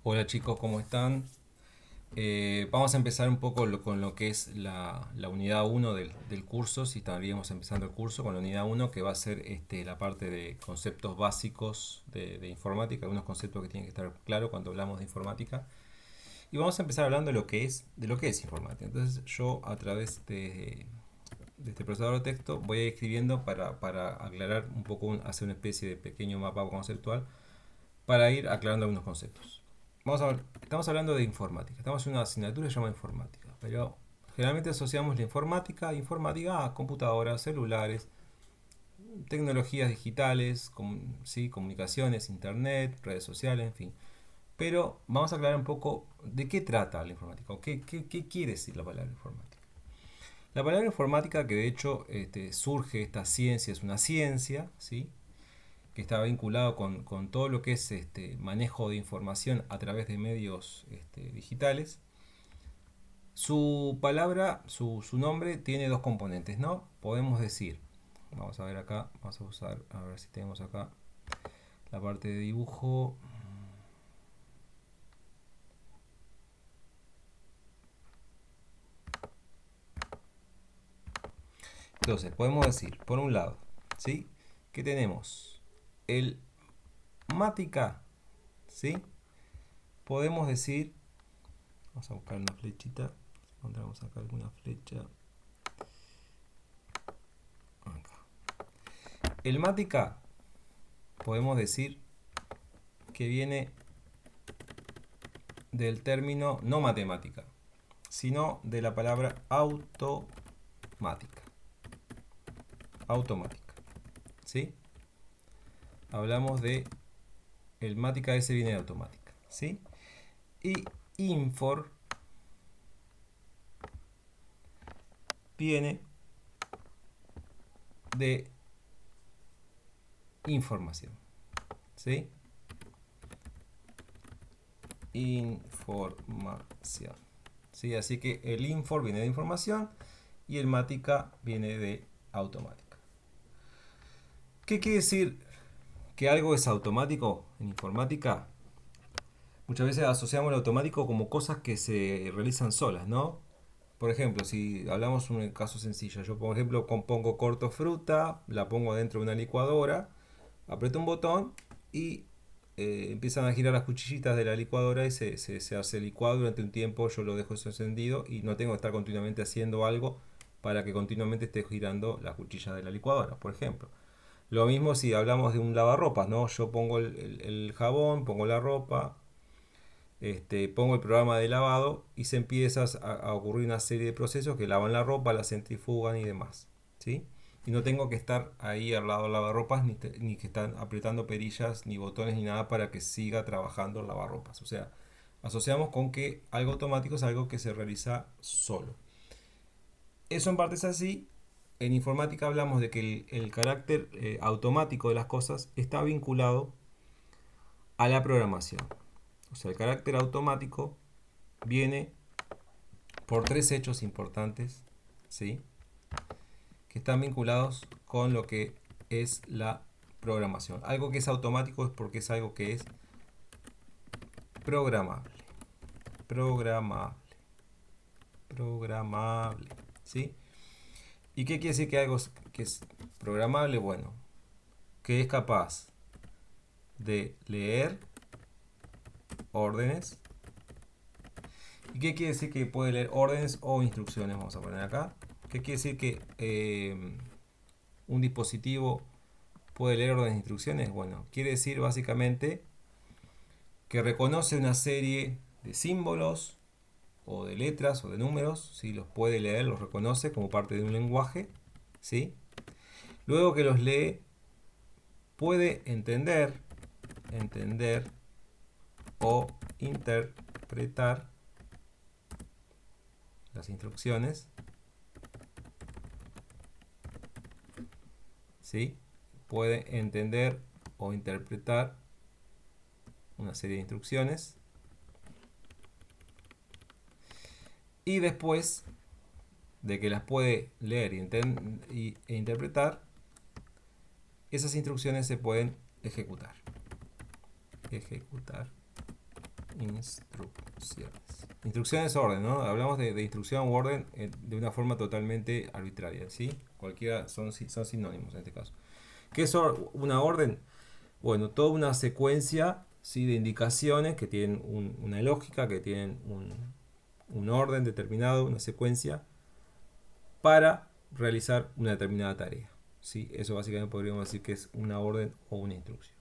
Hola chicos, ¿cómo están? Vamos a empezar un poco con lo que es la unidad uno del curso, si estaríamos empezando el curso con la unidad uno que va a ser la parte de conceptos básicos de informática, algunos conceptos que tienen que estar claros cuando hablamos de informática. Y vamos a empezar hablando de lo que es informática. Entonces yo a través de este procesador de texto voy a ir escribiendo para aclarar un poco, hacer una especie de pequeño mapa conceptual para ir aclarando algunos conceptos. Vamos a ver, estamos hablando de informática. Estamos en una asignatura que se llama informática. Pero generalmente asociamos la informática a computadoras, celulares, tecnologías digitales, ¿sí? Comunicaciones, internet, redes sociales, en fin. Pero vamos a aclarar un poco de qué trata la informática o qué quiere decir la palabra informática. La palabra informática, que de hecho surge esta ciencia, es una ciencia, ¿sí? Que está vinculado con todo lo que es manejo de información a través de medios digitales. Su palabra, su nombre tiene dos componentes, ¿no? Podemos decir, vamos a ver acá, vamos a usar, a ver si tenemos acá la parte de dibujo. Entonces, podemos decir, por un lado, ¿sí? Que tenemos el mática, ¿sí? Podemos decir, vamos a buscar una flechita, si encontramos acá alguna flecha. Acá. El mática, podemos decir que viene del término no matemática, sino de la palabra automática. Automática. ¿Sí? Hablamos de el mática, ese viene de automática. ¿Sí? Y infor viene de información. ¿Sí? Información. ¿Sí? Así que el infor viene de información y el mática viene de automática. ¿Qué quiere decir que algo es automático en informática? Muchas veces asociamos el automático como cosas que se realizan solas, ¿no? Por ejemplo, si hablamos un caso sencillo, yo por ejemplo compongo corto fruta, la pongo dentro de una licuadora, aprieto un botón y empiezan a girar las cuchillitas de la licuadora y se hace licuado durante un tiempo, yo lo dejo eso encendido y no tengo que estar continuamente haciendo algo para que continuamente esté girando las cuchillas de la licuadora, por ejemplo. Lo mismo si hablamos de un lavarropas, ¿no? Yo pongo el jabón, pongo la ropa, pongo el programa de lavado y se empieza a ocurrir una serie de procesos que lavan la ropa, la centrifugan y demás. ¿Sí? Y no tengo que estar ahí al lado del lavarropas ni que están apretando perillas, ni botones, ni nada para que siga trabajando el lavarropas. O sea, asociamos con que algo automático es algo que se realiza solo. Eso en parte es así. En informática hablamos de que el carácter automático de las cosas está vinculado a la programación. O sea, el carácter automático viene por tres hechos importantes, ¿sí? Que están vinculados con lo que es la programación. Algo que es automático es porque es algo que es programable. Programable. Programable. ¿Sí? ¿Y qué quiere decir que algo que es programable? Bueno, que es capaz de leer órdenes. ¿Y qué quiere decir que puede leer órdenes o instrucciones? Vamos a poner acá. ¿Qué quiere decir que un dispositivo puede leer órdenes de instrucciones? Bueno, quiere decir básicamente que reconoce una serie de símbolos o de letras o de números, ¿sí? Los puede leer, los reconoce como parte de un lenguaje, ¿sí? Luego que los lee, puede entender o interpretar las instrucciones, ¿sí? Puede entender o interpretar una serie de instrucciones y después de que las puede leer e interpretar, esas instrucciones se pueden ejecutar. Ejecutar. Instrucciones. Instrucciones es orden, ¿no? Hablamos de instrucción o orden de una forma totalmente arbitraria, ¿sí? Cualquiera son sinónimos en este caso. ¿Qué es una orden? Bueno, toda una secuencia, ¿sí?, de indicaciones que tienen una lógica, que tienen un orden determinado, una secuencia, para realizar una determinada tarea, ¿sí? Eso básicamente podríamos decir que es una orden o una instrucción.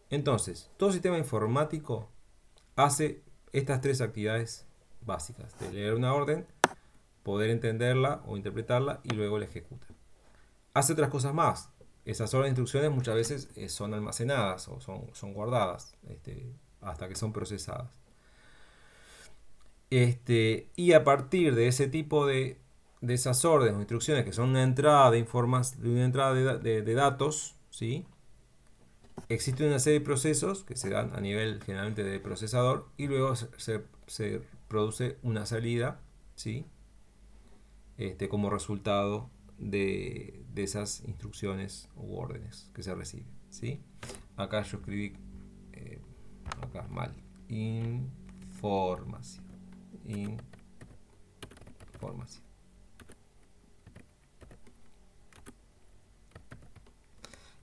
Entonces, todo sistema informático hace estas tres actividades básicas: de leer una orden, poder entenderla o interpretarla y luego la ejecuta. Hace otras cosas más. Esas órdenes de instrucciones muchas veces son almacenadas o son guardadas hasta que son procesadas. Y a partir de ese tipo de esas órdenes o instrucciones, que son una entrada de datos, ¿sí?, existe una serie de procesos que se dan a nivel generalmente de procesador y luego se produce una salida, ¿sí?, como resultado de esas instrucciones u órdenes que se reciben, ¿sí? Acá yo escribí acá mal. Información.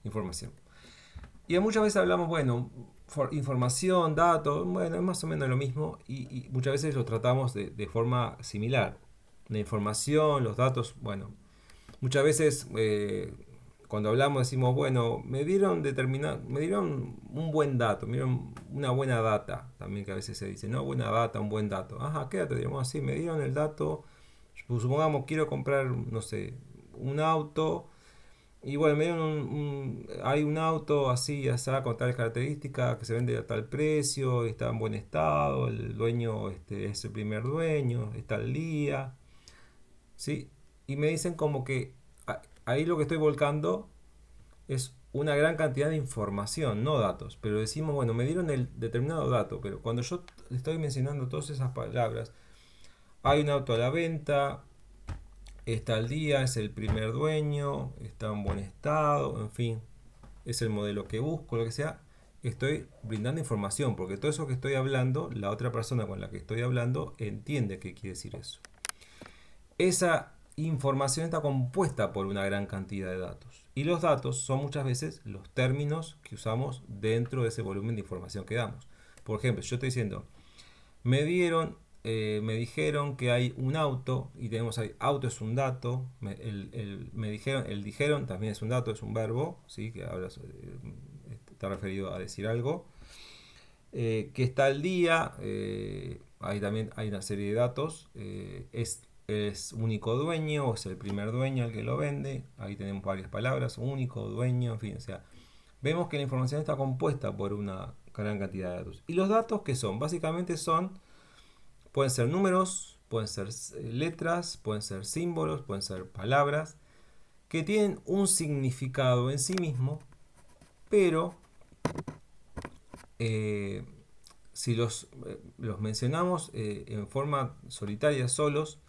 Información. Y muchas veces hablamos, bueno, información, datos, bueno, es más o menos lo mismo y muchas veces lo tratamos de forma similar. La información, los datos, bueno, muchas veces cuando hablamos decimos, bueno, me dieron un buen dato, me dieron una buena data, también que a veces se dice, no, buena data, un buen dato. Ajá, ¿qué dato? Digamos así, me dieron el dato, supongamos, quiero comprar, no sé, un auto. Y bueno, me dieron hay un auto así, así, con tal característica, que se vende a tal precio, está en buen estado, el dueño es el primer dueño, está al día, ¿sí? Y me dicen como que ahí lo que estoy volcando es una gran cantidad de información, no datos. Pero decimos, bueno, me dieron el determinado dato, pero cuando yo estoy mencionando todas esas palabras, hay un auto a la venta, está al día, es el primer dueño, está en buen estado, en fin, es el modelo que busco, lo que sea, estoy brindando información, porque todo eso que estoy hablando, la otra persona con la que estoy hablando entiende qué quiere decir eso. Esa información está compuesta por una gran cantidad de datos. Y los datos son muchas veces los términos que usamos dentro de ese volumen de información que damos. Por ejemplo, yo estoy diciendo, me dijeron que hay un auto y tenemos ahí, auto es un dato, el dijeron también es un dato, es un verbo, ¿sí?, que habla está referido a decir algo, que está al día, ahí también hay una serie de datos, es único dueño o es el primer dueño el que lo vende, ahí tenemos varias palabras, único, dueño, en fin, o sea, vemos que la información está compuesta por una gran cantidad de datos. Y los datos, ¿qué son? Básicamente pueden ser números, pueden ser letras, pueden ser símbolos, pueden ser palabras, que tienen un significado en sí mismo, pero si los mencionamos en forma solitaria, solos,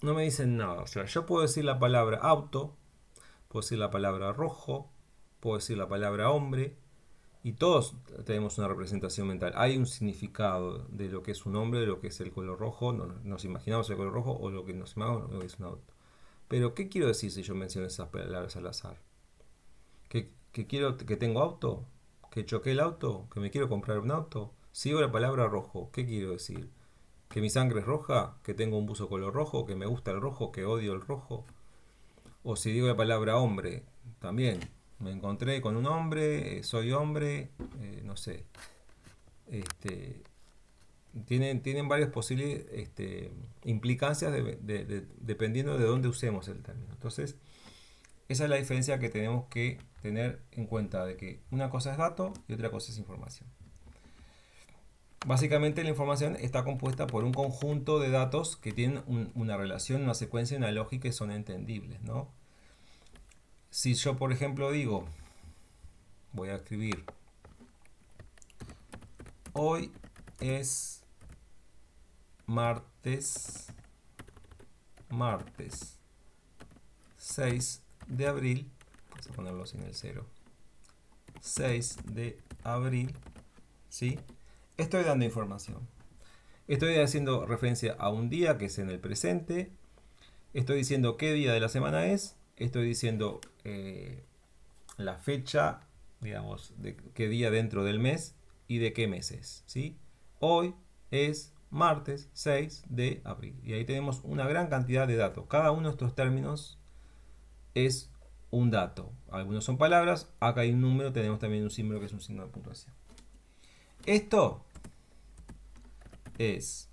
no me dicen nada. O sea, yo puedo decir la palabra auto, puedo decir la palabra rojo, puedo decir la palabra hombre, y todos tenemos una representación mental. Hay un significado de lo que es un hombre, de lo que es el color rojo, nos imaginamos el color rojo o lo que nos imaginamos lo que es un auto. Pero, ¿qué quiero decir si yo menciono esas palabras al azar? ¿Que tengo auto? ¿Que choqué el auto? ¿Que me quiero comprar un auto? Si digo la palabra rojo, ¿qué quiero decir? ¿Que mi sangre es roja? ¿Que tengo un buzo color rojo? ¿Que me gusta el rojo? ¿Que odio el rojo? O si digo la palabra hombre, también. Me encontré con un hombre, soy hombre, no sé. Este, tienen varias posibles implicancias dependiendo de dónde usemos el término. Entonces, esa es la diferencia que tenemos que tener en cuenta, de que una cosa es dato y otra cosa es información. Básicamente la información está compuesta por un conjunto de datos que tienen una relación, una secuencia, una lógica y son entendibles, ¿no? Si yo, por ejemplo, digo, voy a escribir, hoy es martes 6 de abril, vamos a ponerlo sin el 0, 6 de abril, ¿sí? estoy dando información. Estoy haciendo referencia a un día que es en el presente. Estoy diciendo qué día de la semana es. Estoy diciendo la fecha, digamos, de qué día dentro del mes y de qué mes es. ¿Sí? Hoy es martes 6 de abril. Y ahí tenemos una gran cantidad de datos. Cada uno de estos términos es un dato. Algunos son palabras. Acá hay un número. Tenemos también un símbolo que es un signo de puntuación. Esto es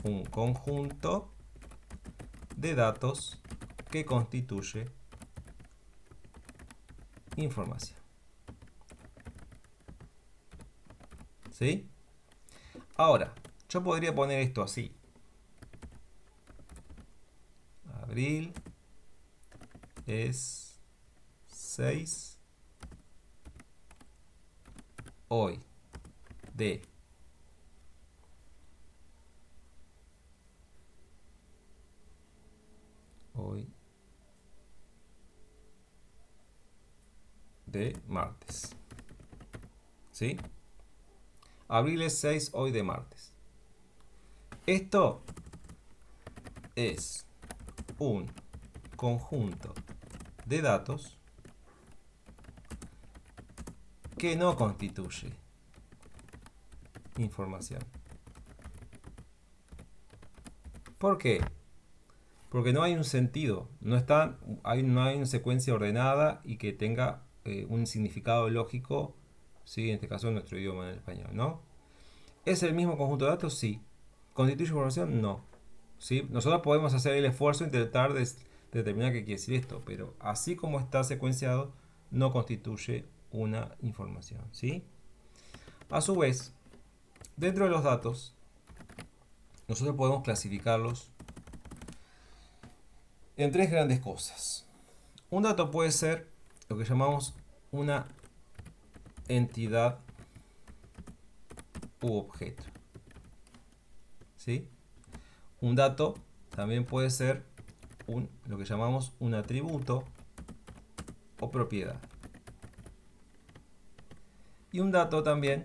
un conjunto de datos que constituye información. ¿Sí? Ahora, yo podría poner esto así. Abril es 6 hoy de hoy de martes. ¿Sí? Abril es 6 hoy de martes. Esto es un conjunto de datos que no constituye información. ¿Por qué? Porque no hay un sentido, no hay una secuencia ordenada y que tenga un significado lógico, ¿sí? En este caso en nuestro idioma, en el español, ¿no? ¿Es el mismo conjunto de datos? Sí. ¿Constituye información? No. ¿Sí? Nosotros podemos hacer el esfuerzo de intentar determinar qué quiere decir esto, pero así como está secuenciado, no constituye una información, ¿sí? A su vez, dentro de los datos, nosotros podemos clasificarlos en tres grandes cosas. Un dato puede ser lo que llamamos una entidad u objeto, ¿sí? Un dato también puede ser lo que llamamos un atributo o propiedad. Y un dato también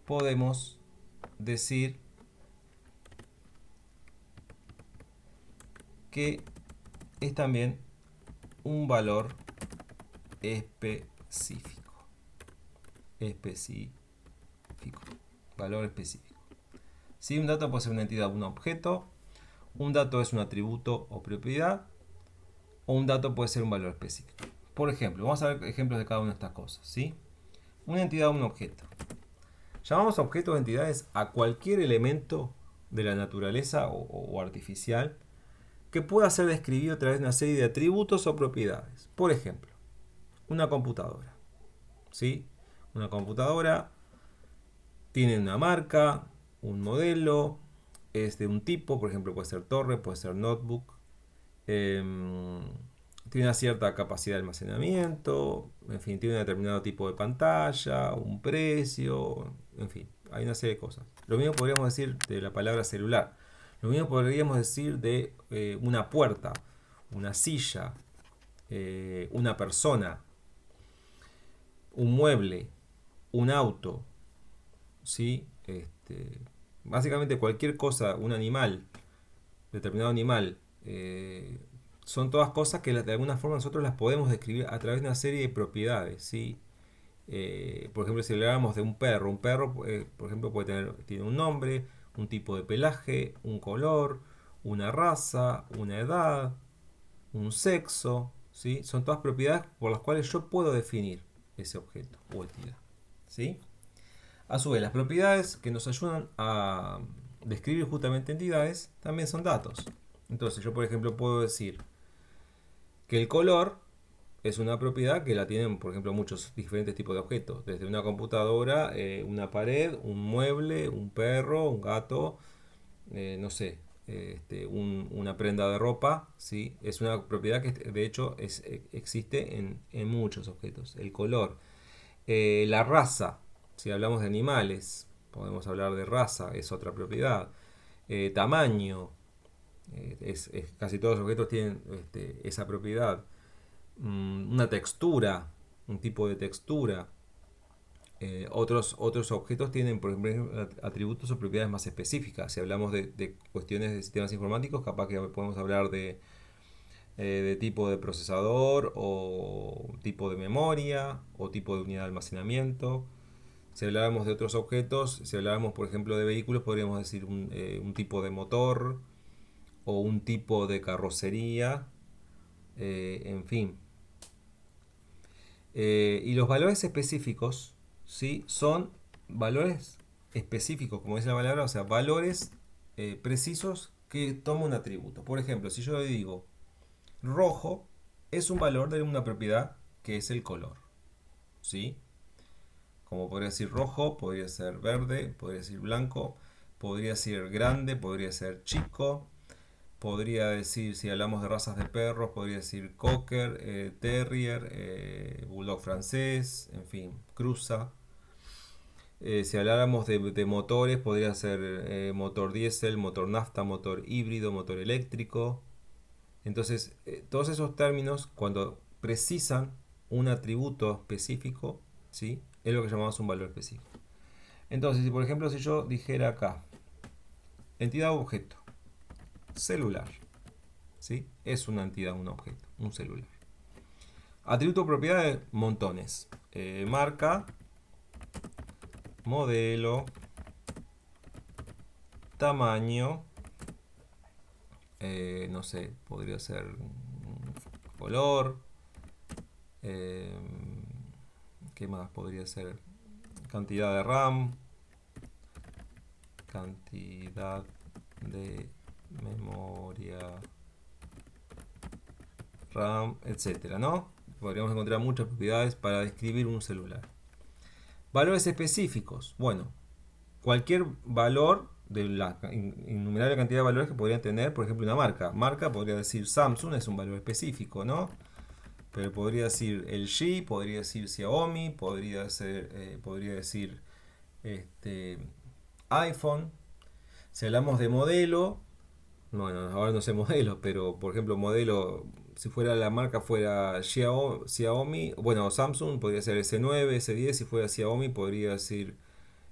podemos decir que es también un valor específico. Valor específico. Si un dato puede ser una entidad o un objeto, un dato es un atributo o propiedad, o un dato puede ser un valor específico. Por ejemplo, vamos a ver ejemplos de cada una de estas cosas, ¿sí? Una entidad o un objeto. Llamamos objetos o entidades a cualquier elemento de la naturaleza o artificial que pueda ser describido a través de una serie de atributos o propiedades. Por ejemplo, una computadora, ¿sí? Una computadora tiene una marca, un modelo, es de un tipo, por ejemplo, puede ser torre, puede ser notebook, tiene una cierta capacidad de almacenamiento, en fin, tiene un determinado tipo de pantalla, un precio, en fin, hay una serie de cosas. Lo mismo podríamos decir de la palabra celular, lo mismo podríamos decir de una puerta, una silla, una persona, un mueble, un auto, ¿sí? Básicamente cualquier cosa, un animal, determinado animal, son todas cosas que de alguna forma nosotros las podemos describir a través de una serie de propiedades, ¿sí? Por ejemplo, si hablamos de un perro, por ejemplo, tiene un nombre, un tipo de pelaje, un color, una raza, una edad, un sexo, ¿sí? Son todas propiedades por las cuales yo puedo definir ese objeto o entidad, ¿sí? A su vez, las propiedades que nos ayudan a describir justamente entidades también son datos. Entonces, yo por ejemplo puedo decir que el color es una propiedad que la tienen, por ejemplo, muchos diferentes tipos de objetos. Desde una computadora, una pared, un mueble, un perro, un gato, no sé, una prenda de ropa, ¿sí? Es una propiedad que de hecho existe en muchos objetos. El color. La raza, si hablamos de animales, podemos hablar de raza, es otra propiedad. Tamaño, casi todos los objetos tienen esa propiedad. Una textura, un tipo de textura. Otros objetos tienen, por ejemplo, atributos o propiedades más específicas. Si hablamos de cuestiones de sistemas informáticos, capaz que podemos hablar de tipo de procesador o tipo de memoria o tipo de unidad de almacenamiento. Si habláramos de otros objetos, si habláramos por ejemplo de vehículos, podríamos decir un tipo de motor o un tipo de carrocería, en fin. Y los valores específicos, ¿sí? Son valores específicos, como dice la palabra, o sea, valores precisos que toma un atributo. Por ejemplo, si yo le digo rojo, es un valor de una propiedad que es el color, ¿sí? Como podría decir rojo, podría ser verde, podría decir blanco, podría ser grande, podría ser chico, podría decir, si hablamos de razas de perros, podría decir cocker, terrier, bulldog francés, en fin, cruza. Si habláramos de motores, podría ser motor diésel, motor nafta, motor híbrido, motor eléctrico. Entonces, todos esos términos, cuando precisan un atributo específico, ¿sí? Es lo que llamamos un valor específico. Entonces, si por ejemplo, si yo dijera acá, entidad objeto, celular, ¿sí? Es una entidad, un objeto, un celular. Atributo propiedades, montones. Marca, modelo, tamaño, no sé, podría ser color, eh, ¿qué más podría ser? Cantidad de RAM, cantidad de memoria RAM, etcétera, ¿no? Podríamos encontrar muchas propiedades para describir un celular. Valores específicos. Bueno, cualquier valor de la innumerable cantidad de valores que podrían tener, por ejemplo, una marca. Marca podría decir Samsung, es un valor específico, ¿no? Pero podría decir LG, podría decir Xiaomi, podría decir iPhone. Si hablamos de modelo, bueno, ahora no sé modelo, pero por ejemplo, modelo, si fuera la marca fuera Xiaomi, bueno, Samsung podría ser S9, S10, si fuera Xiaomi podría decir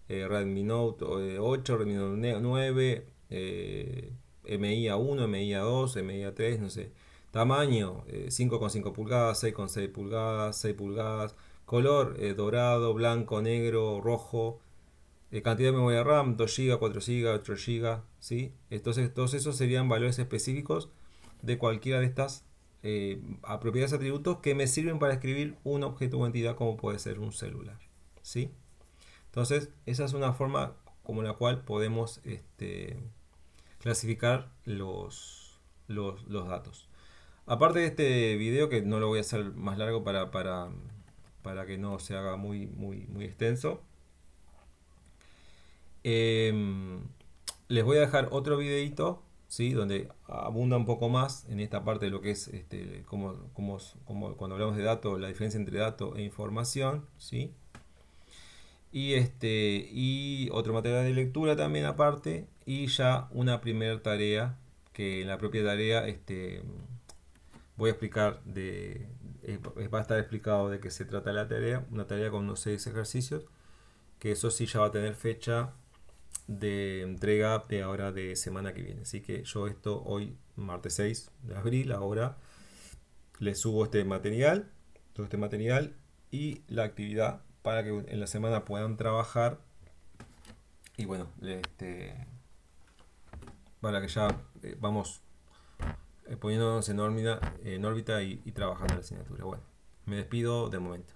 Redmi Note 8, Redmi Note 9, MI A1, MI A2, MI A3, no sé. Tamaño 5,5 pulgadas, 6,6 pulgadas, 6 pulgadas. Color dorado, blanco, negro, rojo. Cantidad de memoria RAM, 2 GB, 4 GB, 8 GB, ¿sí? Entonces, todos esos serían valores específicos de cualquiera de estas propiedades atributos que me sirven para escribir un objeto o entidad como puede ser un celular, ¿sí? Entonces, esa es una forma como la cual podemos clasificar los datos. Aparte de este video, que no lo voy a hacer más largo para que no se haga muy extenso, les voy a dejar otro videito, ¿sí? Donde abunda un poco más en esta parte de lo que es como cuando hablamos de datos, la diferencia entre datos e información, ¿sí? Y otro material de lectura también aparte, y ya una primera tarea, que en la propia tarea voy a explicar va a estar explicado de qué se trata la tarea, una tarea con unos 6 ejercicios, que eso sí ya va a tener fecha de entrega de ahora de semana que viene. Así que yo esto hoy, martes 6 de abril, ahora les subo todo este material y la actividad para que en la semana puedan trabajar y bueno, para que ya vamos poniéndonos en órbita y trabajando la asignatura. Bueno, me despido de momento.